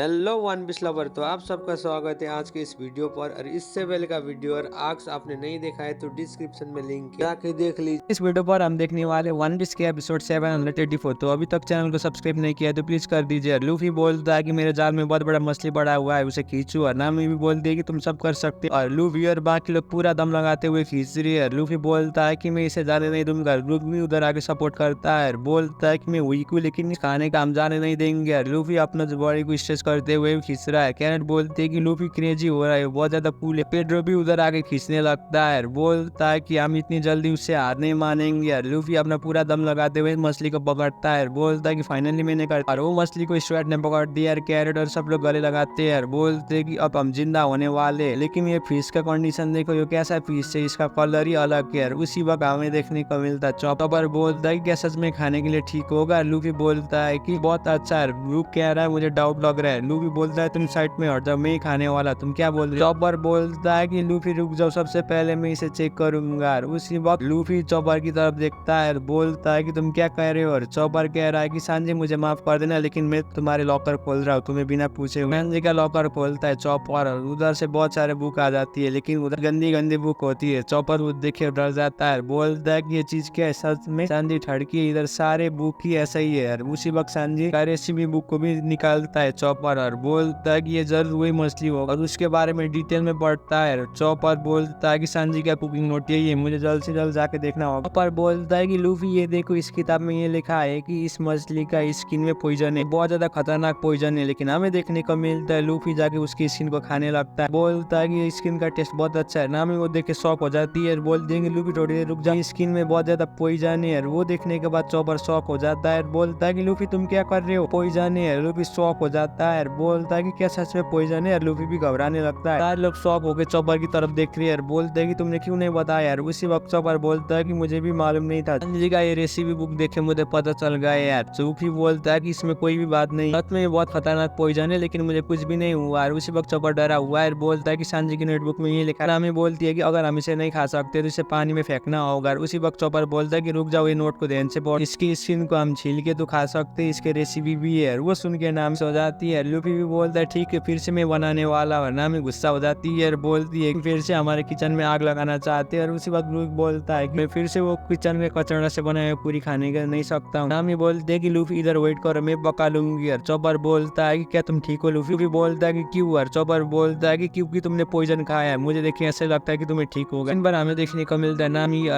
Hello one piece lover, तो आप सबका स्वागत है आज के इस वीडियो पर। और इससे पहले का वीडियो और आज आपने नहीं देखा है तो डिस्क्रिप्शन में लिंक है, जाके देख लीजिए। इस वीडियो पर हम देखने वाले वन पीस के एपिसोड 784। तो अभी तक चैनल को सब्सक्राइब नहीं किया तो प्लीज कर दीजिए। लूफी बोलता है कि मेरे जाल में बहुत बड़ा मछली पड़ा हुआ है, उसे खींचो। और नामी भी बोलती है कि तुम सब कर सकते हो। और लूफी और बाकी लोग पूरा दम लगाते हुए खींच रही है। लूफी बोलता है कि मैं इसे जाने नहीं दूंगा। लूफी भी उधर आके सपोर्ट करता है, बोलता है कि मैं वीक हूँ लेकिन इस खाने का हम जाने नहीं देंगे। लूफी अपना बॉडी को स्ट्रेच करते हुए खींच रहा है। कैरेट बोलते है कि लूफी क्रेजी हो रहा है, बहुत ज्यादा कूल है। पेड्रो भी उधर आके खींचने लगता है, बोलता है कि हम इतनी जल्दी उससे हार नहीं मानेंगे। यार लूफी अपना पूरा दम लगाते हुए मछली को पकड़ता है, बोलता है कि फाइनली मैंने कर। और वो मछली को स्टुअर्ट ने पकड़ दिया। यार कैरेट और सब लोग गले लगाते हैं, बोलते हैं कि अब हम जिंदा होने वाले हैं। लेकिन ये फिश का कंडीशन देखो, ये कैसा फिश है, इसका कलर ही अलग है। उसी वक्त हमें देखने को मिलता है। चॉपर बोलता है कि क्या सच में खाने के लिए ठीक होगा। लूफी बोलता है कि बहुत अच्छा है। लूक कह रहा है मुझे डाउट लग रहा है। लूफी बोलता है तुम साइड में हट जाओ, मैं ही खाने वाला, तुम क्या बोल रहे हो। चॉपर बोलता है कि लूफी रुक जाओ, सबसे पहले मैं इसे चेक करूंगा। उसी वक्त लूफी चॉपर की तरफ देखता है, बोलता है कि तुम क्या कह रहे हो। और चॉपर कह रहा है कि सांजी मुझे माफ कर देना, लेकिन मैं तुम्हारे लॉकर खोल रहा हूँ तुम्हें बिना पूछे। सांजी का लॉकर खोलता है चॉपर, उधर से बहुत सारे बुक आ जाती है, लेकिन उधर गंदी गंदी बुक होती है। चॉपर वो देखे डर जाता है, बोलता है कि ये चीज क्या है। सच में सांजी ठड़की, इधर सारे बुक ही ऐसा ही है। उसी वक्त सांजी का रेसिपी बुक को भी निकालता है चॉपर, और बोलता है कि ये जरूर वही मछली होगा, और उसके बारे में डिटेल में पढ़ता है। चॉपर बोलता है कि सांजी का कुकिंग नोट यही है, मुझे जल्द से जल्द जाके देखना होगा। चॉपर बोलता है कि लूफी ये देखो, इस किताब में ये लिखा है कि इस मछली का स्किन में पॉइजन है, बहुत ज्यादा खतरनाक पॉइजन है। लेकिन हमें देखने को मिलता है लूफी जाके उसकी स्किन को खाने लगता है, बोलता है कि स्किन का टेस्ट बहुत अच्छा है। नामी वो देख के शॉक हो जाती है, बोल देंगे लूफी थोड़ी देर रुक जा, स्किन में बहुत ज्यादा पॉइजन है। वो देखने के बाद चॉपर शॉक हो जाता है, बोलता है कि लूफी तुम क्या कर रहे हो, पॉइजन है। लूफी शॉक हो जाता है, बोलता है कि क्या सच में पॉइजन है। लूफी भी घबराने लगता है। सारे लोग शॉक होकर चॉपर की तरफ देख रहे हैं, बोलते हैं कि तुमने क्यों नहीं बताया यार। उसी वक्त चॉपर बोलता है कि मुझे भी मालूम नहीं था, संजी का ये रेसिपी बुक देखे मुझे पता चल गया यार। लूफी बोलता है कि इसमें कोई भी बात नहीं, सच में ये बहुत खतरनाक पॉइजन है, लेकिन मुझे कुछ भी नहीं हुआ। और उसी वक्त चॉपर डरा हुआ है, बोलता है कि सांजी की नोटबुक में ये लिखा है। नामी बोलती है कि अगर हम इसे नहीं खा सकते तो इसे पानी में फेंकना होगा। उसी वक्त चॉपर बोलता है कि रुक जाओ, ये नोट को ध्यान से पढ़ो, इसकी स्किन को हम छील के तो खा सकते हैं, इसके रेसिपी भी है। वो सुन के नाम से हो जाती है। लूफी भी बोलता है ठीक है, फिर से मैं बनाने वाला हूँ। नामी गुस्सा हो जाती है, बोलती है कि फिर से हमारे किचन में आग लगाना चाहते हैं। और उसी वक्त लूफी बोलता है कि मैं फिर से वो किचन में कचरा से बनाए पूरी खाने का नहीं सकता हूँ। नामी बोलते है कि लूफी इधर वेट करो, मैं पका लूंगी। और चॉपर बोलता है कि क्या तुम ठीक हो। लूफी भी बोलता है कि क्यों। और चॉपर बोलता है कि क्योंकि तुमने पॉइजन खाया है, मुझे देखिए ऐसे लगता है कि तुम्हें ठीक होगा। इन बार हमें देखने को मिलता है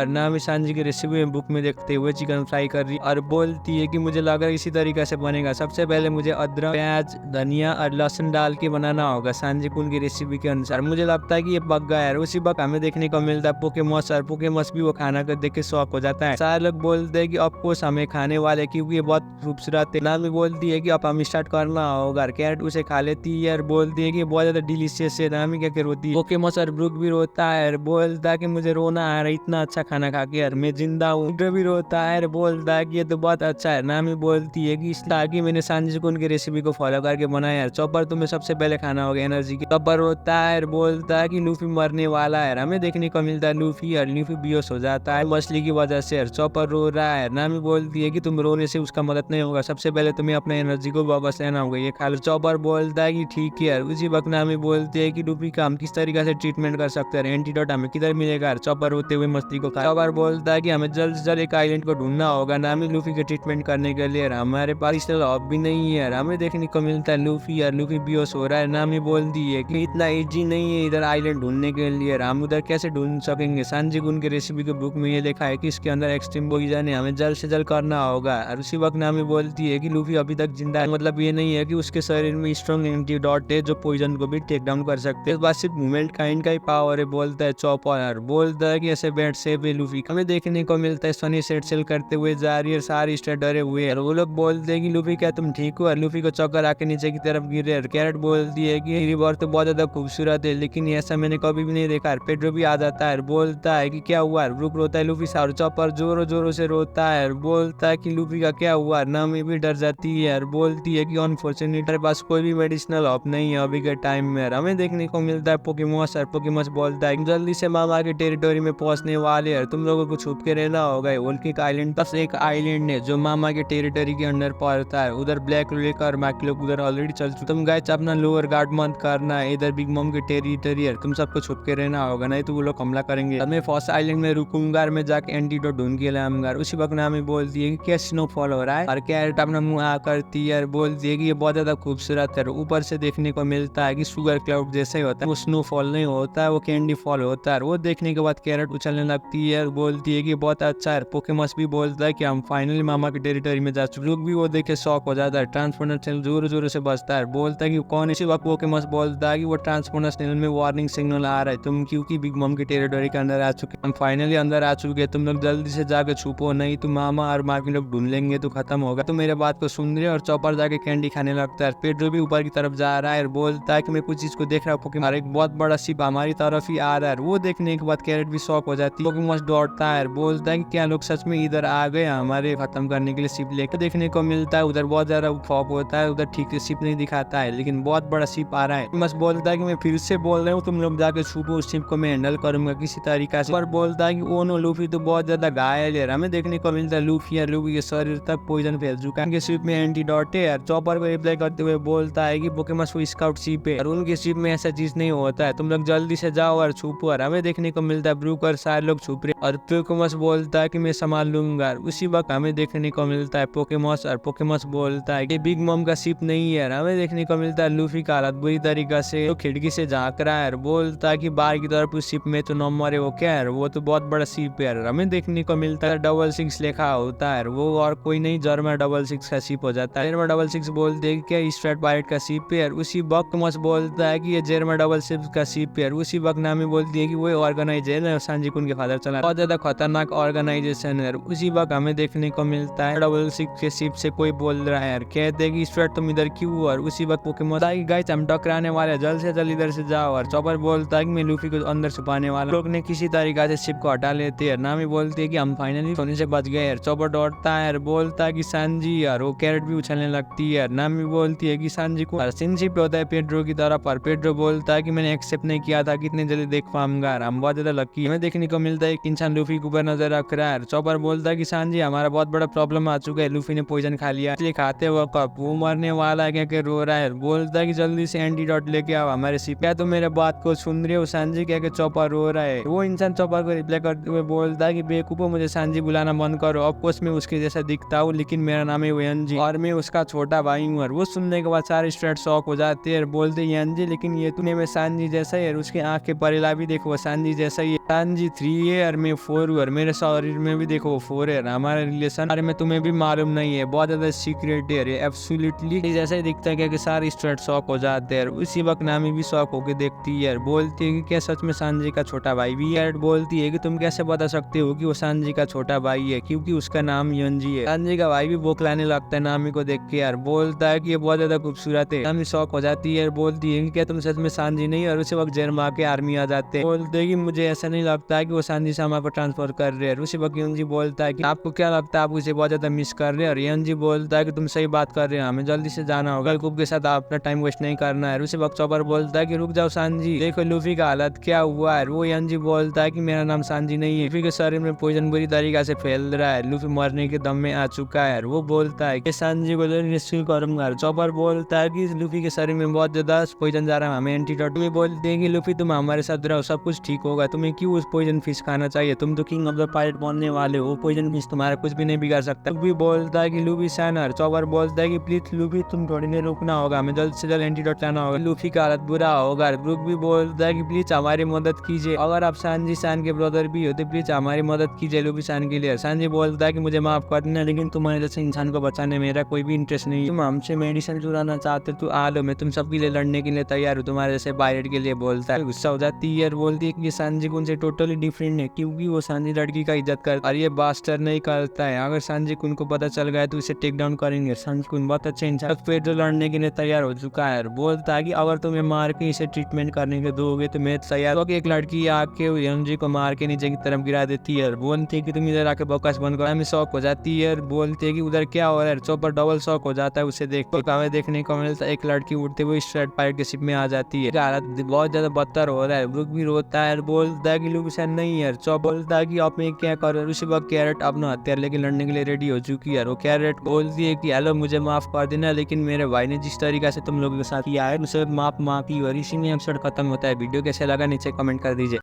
नामी सांजी की रेसिपी बुक में देखते हुए चिकन फ्राई कर रही और बोलती है कि मुझे लग रहा है इसी तरीके से बनेगा। सबसे पहले मुझे अदरक, प्याज, धनिया और लहसुन डाल के बनाना होगा सांजी कुन की रेसिपी के अनुसार। मुझे लगता है कि ये पक गया है। उसी वक्त हमें देखने को मिलता है पोकेमॉस, और पोकेमॉस भी वो खाना कर देख के शौक हो जाता है। सारे लोग बोलते हैं कि ऑफ कोर्स हमें खाने वाले, क्योंकि ये बहुत खूबसूरत है। नामी बोलती है कि अब हम स्टार्ट करना होगा। कैरेट उसे खा लेती है और बोलती है कि बहुत ज्यादा डिलीशियस है। नामी क्या रोती है। पोकेमॉस और ब्रूक भी रोता है और बोलता है कि मुझे रोना आ रहा है इतना अच्छा खाना खा के, यार मैं जिंदा हूँ। भी रोता है और बोलता है कि ये तो बहुत अच्छा है। नामी बोलती है कि इसलिए आगे मैंने सांजी कुन की रेसिपी को फॉलो करके बनाया है। चॉपर तुम्हें सबसे पहले खाना होगा एनर्जी की। चॉपर रोता है और बोलता है कि लूफी मरने वाला है। हमें देखने को मिलता है लूफी, और लूफी बेहोश हो जाता है मछली की वजह से। चॉपर रो रहा है। नामी बोलती है कि तुम रोने से उसका मदद नहीं होगा, सबसे पहले तुम्हें अपने एनर्जी को वापस लेना होगा, ये खा लो। चॉपर बोलता है कि ठीक है। उसी वक्त नामी बोलती है कि लूफी का हम किस तरीके से ट्रीटमेंट कर सकते हैं, एंटीडोट हमें किधर मिलेगा। चॉपर होते हुए मछली को खा। चॉपर बोलता है कि हमें जल्द से जल्द एक आइलैंड को ढूंढना होगा नामी लूफी के ट्रीटमेंट करने के लिए, हमारे पास इसलिए ऑफ भी नहीं है। हमें देखने को मिलता है लूफी, और लूफी बेहोश हो रहा है। नामी बोलती है कि इतना इजी नहीं है इधर आइलैंड ढूंढने के लिए, हम उधर कैसे ढूंढ सकेंगे। सांजी कुन की रेसिपी के बुक में ये लिखा है कि इसके अंदर एक्सट्रीम पॉइजन है, हमें जल्द से जल्द करना होगा। और उसी वक्त नामी बोलती है कि लूफी अभी तक जिंदा है, मतलब ये नहीं है कि उसके शरीर में स्ट्रॉन्ग एंटीडोट है जो पॉइजन को भी टेक डाउन कर सकते हैं, बस सिर्फ मूवमेंट काइंड का ही पावर है, बोलता है चॉपर। बोलता है कि ऐसे बैट सेफ है लूफी। हमें देखने को मिलता है सनी सेट सेल करते हुए जा रही है, सारी स्टार डरे हुए हैं। वो लोग बोलते हैं कि लूफी क्या तुम ठीक हो। और लूफी को चक्कर आके नीचे की तरफ गिरे। कैरेट बोलती है कि रिवर तो बहुत ज्यादा खूबसूरत है, लेकिन ऐसा मैंने कभी भी नहीं देखा। पेड्रो भी आ जाता है, बोलता है कि क्या हुआ। ग्रुप रोता है लूफी सा, चॉपर जोरों जोरों से रोता है, बोलता है कि लूफी का क्या हुआ। नामी भी डर जाती है और बोलती है कि अनफॉर्चुनेट मेरे पास कोई भी मेडिसिनल ऑप नहीं है अभी के टाइम में। हमें देखने को मिलता है पोकेमॉस, और पोकेमॉस बोलता है जल्दी से मामा के टेरिटोरी में पहुंचने वाले हैं, तुम लोगों को छुप के रहना होगा। वोल्किक आइलैंड बस एक आइलैंड है जो मामा के टेरिटरी के अंडर पड़ता है, उधर ब्लैक लेक और बाकी लोग उधर ऑलरेडी चल चुका। तुम गाइस अपना लोअर गार्ड मत करना, इधर बिग मॉम के टेरिटरी है, तुम सबको छुप के रहना होगा, नहीं तो वो लोग हमला करेंगे। मैं फर्स्ट आइलैंड में रुकूंगा, मैं जाके एंटीडोट ढूंढ के लाऊंगा। उसी वक्त नामी बोलती है कि क्या स्नोफॉल हो रहा है, और कैरेट अपना मुंह आ करती है, बोलती है कि ये बहुत ज्यादा खूबसूरत है। ऊपर से देखने को मिलता है कि शुगर क्लाउड जैसा ही होता है, वो स्नोफॉल नहीं होता है, वो कैंडी फॉल होता है। वो देखने के बाद कैरेट उछलने लगती है, बोलती है कि बहुत अच्छा है। पोकेमॉस भी बोलता है कि हम फाइनली मामा के टेरिटरी में जा चुके। लोग भी वो देख के शॉक हो जाता है। ट्रांसपोर्टर चैनल जोर जोर से बजता है, बोलता है कि कौन। इसी वक्त पोकेमॉस बोलता है कि वो ट्रांसपोर्टर चैनल में वार्निंग सिग्नल आ रहा है, तुम क्योंकि बिग मॉम के टेरिटरी के अंदर आ चुके, हम फाइनली अंदर आ चुके, तुम लोग जल्दी से जाके छुपो, नहीं तो मामा और माँ के लोग ढूंढ लेंगे तो खत्म होगा। तो मेरे बात को सुन रहे और चौपर जाके कैंडी खाने लगता है। पेड्रो भी ऊपर की तरफ जा रहा है और बोलता है कि मैं कुछ चीज को देख रहा हूँ, पोकेमॉन एक बहुत बड़ा शिप हमारी तरफ ही आ रहा है। वो देखने के बाद कैरेट भी शॉक हो जाती है। पोकेमॉन दौड़ता है, बोलता है कि क्या लोग सच में इधर आ गए हमारे खत्म करने के लिए शिप लेकर। देखने को मिलता है उधर बहुत ज्यादा फॉग होता है, उधर ठीक से शिप नहीं दिखाता है, लेकिन बहुत बड़ा शिप आ रहा है। बस बोलता है कि मैं फिर से बोल रहा हूँ, तुम लोग जाके छुपो, उस शिप को मैं हैंडल करूंगा किसी तरीका से। पर बोलता है कि ओ नो, लूफी तो बहुत ज्यादा घायल है। हमें देखने को मिलता है लूफी के शरीर तक पॉइजन फैल चुका है, उनके शिप में एंटीडोट है। चॉपर को रिप्लाई करते हुए बोलता है कि पोकेमॉन वो स्काउट शिप है और उनके शिप में ऐसा चीज नहीं होता है, तुम लोग जल्दी से जाओ और छुपो। और हमें देखने को मिलता है ब्रूक और सारे लोग छुप रहे और पोकेमॉन बोलता है कि मैं संभाल लूंगा। उसी वक्त हमें देखने को मिलता है पोकेमॉन बोलता है कि बिग मॉम का शिप नहीं है। हमें देखने को मिलता है लूफी का हालत बुरी तरीके से तो खिड़की से झांक रहा है, बोलता है कि बाहर की तरफ उस शिप में तो नंबर है, वो क्या है, वो तो बहुत बड़ा शिप है। हमें देखने को मिलता है 66 लिखा होता है, वो और कोई नहीं जर्मा 66 का शिप हो जाता है। जर्मा 66 बोलते हैं कि स्ट्रेट पायरेट का शिप है। उसी वक्त मस बोलता है कि ये जर्मा 66 का शिप है। उसी वक्त नामी बोलती है कि वो ऑर्गेनाइजेशन है, सांजी कुन के फादर चला, बहुत ज्यादा खतरनाक ऑर्गेनाइजेशन है। उसी वक्त हमें देखने को मिलता है 66 के शिप से कोई बोल रहा है, कहते हैं कि स्ट्रेट तुम इधर क्यों। और उसी वक्त पोकेमॉन गाइस हम टकराने वाले, जल्द से जल्द इधर से जाओ। और चॉपर बोलता है कि मैं लूफी को अंदर छुपाने वाला। लोग ने किसी तरीके से शिप को हटा लेते हैं। नामी बोलती है कि हम फाइनली सोने से बच गए। चॉपर दौड़ता है, बोलता है कि सांजी, और वो कैरेट भी उछलने लगती है। नामी बोलती है कि सांजी को सिनशिप होता है पेड्रो की तरफ, पर पेड्रो बोलता है कि मैंने एक्सेप्ट नहीं किया था, कितने जल्दी देख पाऊंगा, हम बहुत ज्यादा लकी। हमें देखने को मिलता है एक इंसान लूफी के ऊपर नजर रख रहा है। चॉपर बोलता है कि सांजी हमारा बहुत बड़ा प्रॉब्लम आ चुका है, लूफी ने पॉइजन खा लिया, इसलिए खाते वक्त वो मरने वाला है, क्या रो रहा है। बोलता है कि जल्दी से एंटीडोट लेके आओ हमारे शिप। क्या तुम मेरे बात को सुन रहे हो सांजी, क्या चॉपर रो रहा है। वो इंसान चॉपर को रिप्लाई करते हुए बोलता है कि बेवकूफो, मुझे सांजी बुलाना बंद करो। ऑफकोर्स मैं उसके जैसा दिखता हूँ, लेकिन मेरा नाम है यंजी और मैं उसका छोटा भाई हूँ। और वो सुनने के बाद सारे स्टूडेंट शॉक हो जाते हैं, बोलते यंजी लेकिन ये तूने में सांजी जैसा है, और उसके आँख के परेला भी देखो सांजी जैसा ही है। सांजी 3 है और मैं 4 हूँ, और मेरे शरीर में भी देखो 4 है। हमारा रिलेशन बारे में तुम्हें भी मालूम नहीं है, बहुत ज्यादा सीक्रेट है, एब्सोल्युटली जैसा ही दिखता है कि सारे स्टूडेंट शॉक हो जाते हैं। उसी वक्त नामी भी शॉक होकर देखती है, बोलती है कि क्या सच में सांजी का छोटा भाई भी है। बोलती है कि तुम कैसे बता सकते हो कि वो सांजी का छोटा भाई है, क्योंकि उसका नाम यंजी है। सांजी का भाई भी बोखलाने लगता है नामी को देख के, यार बोलता है कि ये बहुत ज्यादा खूबसूरत है। नामी शॉक हो जाती है, बोलती है कि क्या तुम सच में सांजी नहीं। और उसी वक्त जर्मा के आर्मी आ जाते हैं, बोलते है कि मुझे ऐसा नहीं लगता है कि वो सांजी सामा को ट्रांसफर कर रहे हैं। उसी वक्त यंजी बोलता है कि आपको क्या लगता है, आप उसे बहुत ज्यादा मिस कर रहे हैं। और यंजी बोलता है कि तुम सही बात कर रहे हैं, हमें जल्दी से जाना होगा, कुब के साथ अपना टाइम वेस्ट नहीं करना है। उसी वक्त चॉपर बोलता है कि रुक जाओ सांजी, देखो लूफी का हालत क्या हुआ है। वो यंजी बोलता है कि मेरा नाम सांजी नहीं है, लूफी के शरीर में पॉइजन बुरी तरीके से फैल रहा है, लूफी मरने के दम में आ चुका है। वो बोलता है कि सांजी को रेस्क्यू करूंगा। चॉपर बोलता है कि लूफी के शरीर में बहुत ज्यादा पॉइजन जा रहा है, हमें एंटीडोट। तुम्हें बोलते हैं कि लूफी तुम हमारे साथ रहो, सब कुछ ठीक होगा, तुम्हें क्यों उस पॉइजन फिश खाना चाहिए, तुम तो किंग ऑफ द पायरेट बनने वाले हो, पॉइजन फिश तुम्हारा कुछ भी नहीं बिगाड़ सकता। भी बोलता है कि लूफी सैनर। चॉपर बोलता है कि प्लीज लूफी तुम थोड़ी देर रुकना होगा, हमें जल्द से जल्द एंटीडोट लाना होगा, लूफी का हालत बुरा होगा। ब्रूक भी बोलता है कि प्लीज हमारी मदद कीजिए, अगर आप सांजी सान के ब्रदर भी हो तो प्लीज हमारी मदद कीजिए लूफी सान के लिए। सांजी बोलता है कि मुझे माफ कर देना, लेकिन तुम्हारे जैसे इंसान को बचाने मेरा कोई भी इंटरेस्ट नहीं, तुम हमसे मेडिसिन चुराना चाहते तो आ लो, मैं तुम सबके लिए लड़ने के लिए तैयार हूँ, तुम्हारे जैसे पायरेट के लिए। बोलता है, गुस्सा हो जाती है और बोलती है कि सांजी कुन से टोटली डिफरेंट है, क्योंकि वो सांजी लड़की का इज्जत करता है और ये बास्टर नहीं करता है। अगर सांजी कुन को पता चल गया तो इसे टेक डाउन करेंगे। सांजी कुन बहुत अच्छे इंसान पेड्रो लड़ने के लिए तैयार हो चुका है। बोलता है कि अगर तुम्हें मार के इसे ट्रीटमेंट करने के दोगे तो मैं तैयार। तो एक लड़की आके यंजी को मार के नीचे की तरफ गिरा देती है, बोलती है कि तुम इधर आके बकवास बंद करो। हमें शौक हो जाती है, बोलती है कि उधर क्या हो रहा है। चॉपर डबल शौक हो जाता है उसे देख के। हमें देखने को मिलता है एक लड़की उड़ते हुए स्ट्रेट पायरेट के शिप में आ जाती है, हालत बहुत ज्यादा बदतर हो रहा है। ब्रूक भी रोता है, बोलता है कि लूफी सर नहीं यार। चॉप बोलता है कि आप मैं क्या करो, और उसी वक्त कैरेट अपना हथियार लेके लड़ने के लिए रेडी हो चुकी है। वो कैरेट बोलती है कि हेलो मुझे माफ कर देना, लेकिन मेरे भाई ने जिस तरीके से तुम लोगों के साथ किया है उसे माफ माफी, और इसी में एपिसोड खत्म होता है। वीडियो कैसे लगा नीचे कमेंट कर दीजिए।